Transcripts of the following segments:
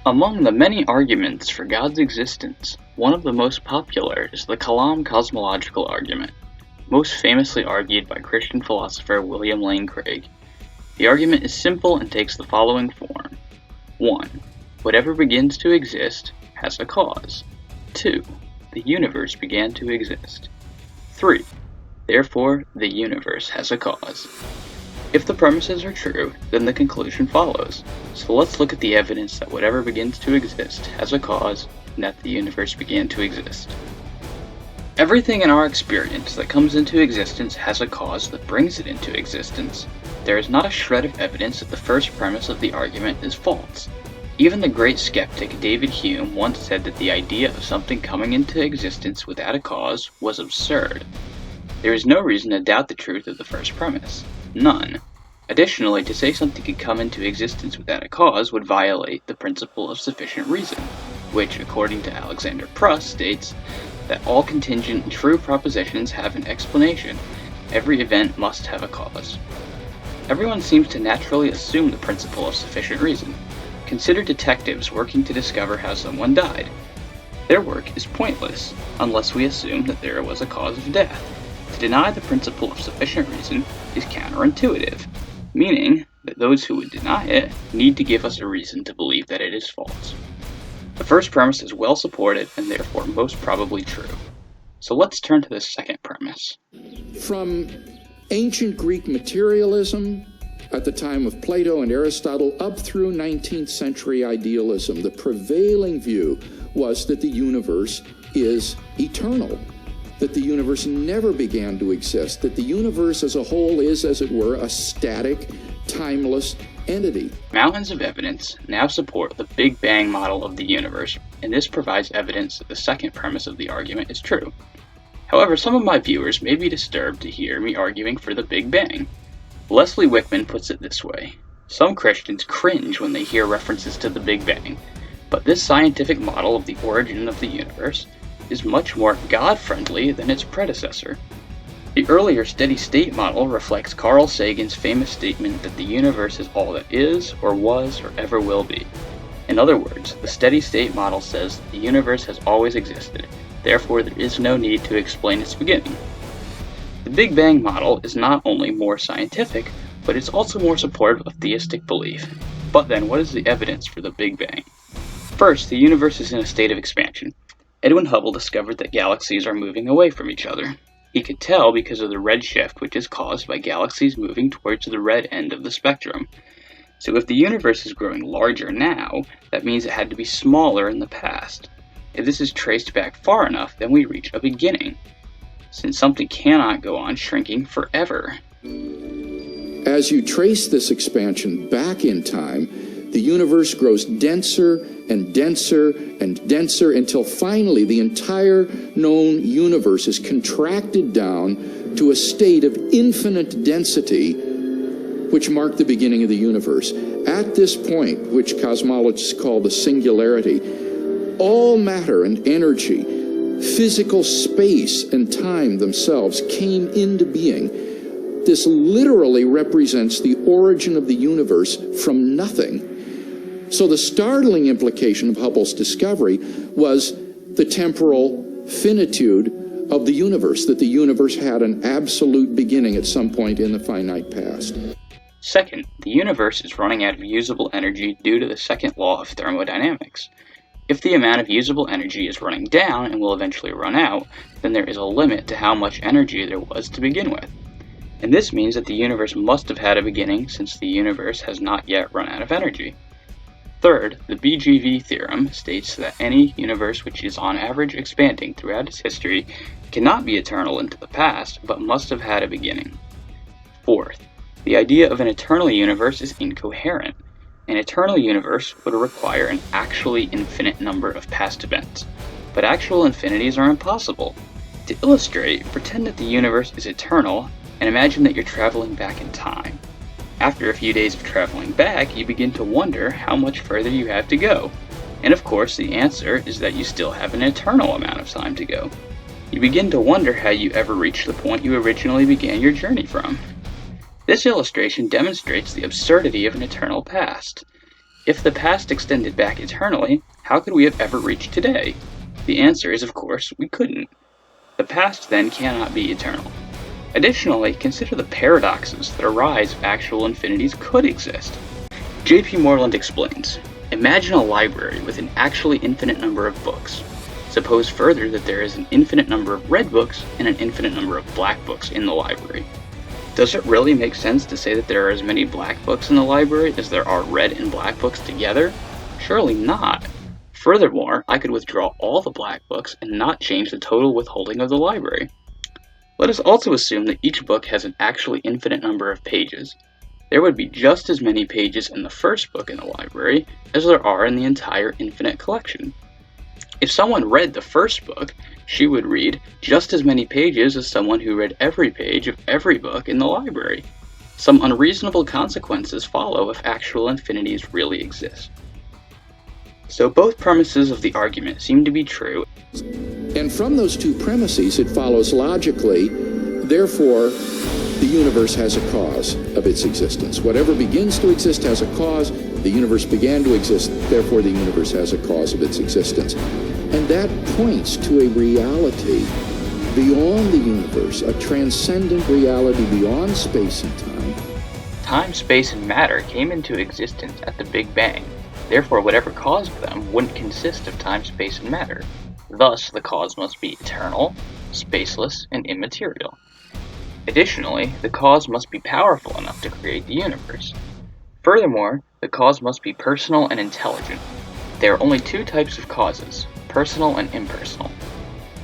Among the many arguments for God's existence, one of the most popular is the Kalam Cosmological Argument, most famously argued by Christian philosopher William Lane Craig. The argument is simple and takes the following form. 1. Whatever begins to exist has a cause. 2. The universe began to exist. 3. Therefore, the universe has a cause. If the premises are true, then the conclusion follows. So let's look at the evidence that whatever begins to exist has a cause, and that the universe began to exist. Everything in our experience that comes into existence has a cause that brings it into existence. There is not a shred of evidence that the first premise of the argument is false. Even the great skeptic David Hume once said that the idea of something coming into existence without a cause was absurd. There is no reason to doubt the truth of the first premise. None. Additionally, to say something could come into existence without a cause would violate the principle of sufficient reason, which, according to Alexander Pruss, states that all contingent and true propositions have an explanation. Every event must have a cause. Everyone seems to naturally assume the principle of sufficient reason. Consider detectives working to discover how someone died. Their work is pointless, unless we assume that there was a cause of death. To deny the principle of sufficient reason is counterintuitive, meaning that those who would deny it need to give us a reason to believe that it is false. The first premise is well supported and therefore most probably true. So let's turn to the second premise. From ancient Greek materialism at the time of Plato and Aristotle up through 19th century idealism, the prevailing view was that the universe is eternal, that the universe never began to exist, that the universe as a whole is, as it were, a static, timeless entity. Mountains of evidence now support the Big Bang model of the universe, and this provides evidence that the second premise of the argument is true. However, some of my viewers may be disturbed to hear me arguing for the Big Bang. Leslie Wickman puts it this way: some Christians cringe when they hear references to the Big Bang, but this scientific model of the origin of the universe is much more God-friendly than its predecessor. The earlier steady-state model reflects Carl Sagan's famous statement that the universe is all that is, or was, or ever will be. In other words, the steady-state model says that the universe has always existed, therefore there is no need to explain its beginning. The Big Bang model is not only more scientific, but it's also more supportive of theistic belief. But then, what is the evidence for the Big Bang? First, the universe is in a state of expansion. Edwin Hubble discovered that galaxies are moving away from each other. He could tell because of the redshift, which is caused by galaxies moving towards the red end of the spectrum. So if the universe is growing larger now, that means it had to be smaller in the past. If this is traced back far enough, then we reach a beginning, since something cannot go on shrinking forever. As you trace this expansion back in time, the universe grows denser and denser and denser until finally the entire known universe is contracted down to a state of infinite density, which marked the beginning of the universe. At this point, which cosmologists call the singularity, all matter and energy, physical space and time themselves came into being. This literally represents the origin of the universe from nothing. So the startling implication of Hubble's discovery was the temporal finitude of the universe, that the universe had an absolute beginning at some point in the finite past. Second, the universe is running out of usable energy due to the second law of thermodynamics. If the amount of usable energy is running down and will eventually run out, then there is a limit to how much energy there was to begin with. And this means that the universe must have had a beginning, since the universe has not yet run out of energy. Third, the BGV theorem states that any universe which is on average expanding throughout its history cannot be eternal into the past, but must have had a beginning. Fourth, the idea of an eternal universe is incoherent. An eternal universe would require an actually infinite number of past events, but actual infinities are impossible. To illustrate, pretend that the universe is eternal and imagine that you're traveling back in time. After a few days of traveling back, you begin to wonder how much further you have to go. And of course, the answer is that you still have an eternal amount of time to go. You begin to wonder how you ever reached the point you originally began your journey from. This illustration demonstrates the absurdity of an eternal past. If the past extended back eternally, how could we have ever reached today? The answer is, of course, we couldn't. The past then cannot be eternal. Additionally, consider the paradoxes that arise if actual infinities could exist. J.P. Moreland explains, imagine a library with an actually infinite number of books. Suppose further that there is an infinite number of red books and an infinite number of black books in the library. Does it really make sense to say that there are as many black books in the library as there are red and black books together? Surely not. Furthermore, I could withdraw all the black books and not change the total withholding of the library. Let us also assume that each book has an actually infinite number of pages. There would be just as many pages in the first book in the library as there are in the entire infinite collection. If someone read the first book, she would read just as many pages as someone who read every page of every book in the library. Some unreasonable consequences follow if actual infinities really exist. So both premises of the argument seem to be true. And from those two premises, it follows logically, therefore, the universe has a cause of its existence. Whatever begins to exist has a cause. The universe began to exist, therefore the universe has a cause of its existence. And that points to a reality beyond the universe, a transcendent reality beyond space and time. Time, space, and matter came into existence at the Big Bang. Therefore, whatever caused them wouldn't consist of time, space, and matter. Thus, the cause must be eternal, spaceless, and immaterial. Additionally, the cause must be powerful enough to create the universe. Furthermore, the cause must be personal and intelligent. There are only two types of causes, personal and impersonal.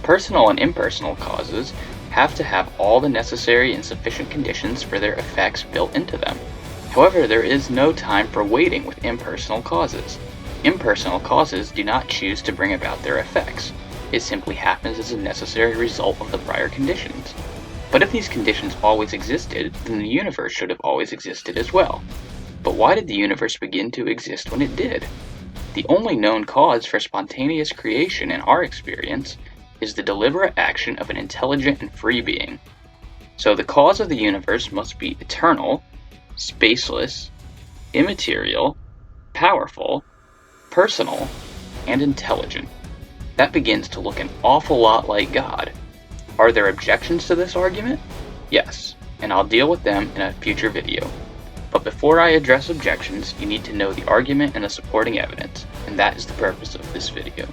Personal and impersonal causes have to have all the necessary and sufficient conditions for their effects built into them. However, there is no time for waiting with impersonal causes. Impersonal causes do not choose to bring about their effects. It simply happens as a necessary result of the prior conditions. But if these conditions always existed, then the universe should have always existed as well. But why did the universe begin to exist when it did? The only known cause for spontaneous creation in our experience is the deliberate action of an intelligent and free being. So the cause of the universe must be eternal, spaceless, immaterial, powerful, personal, and intelligent. That begins to look an awful lot like God. Are there objections to this argument? Yes, and I'll deal with them in a future video. But before I address objections, you need to know the argument and the supporting evidence, and that is the purpose of this video.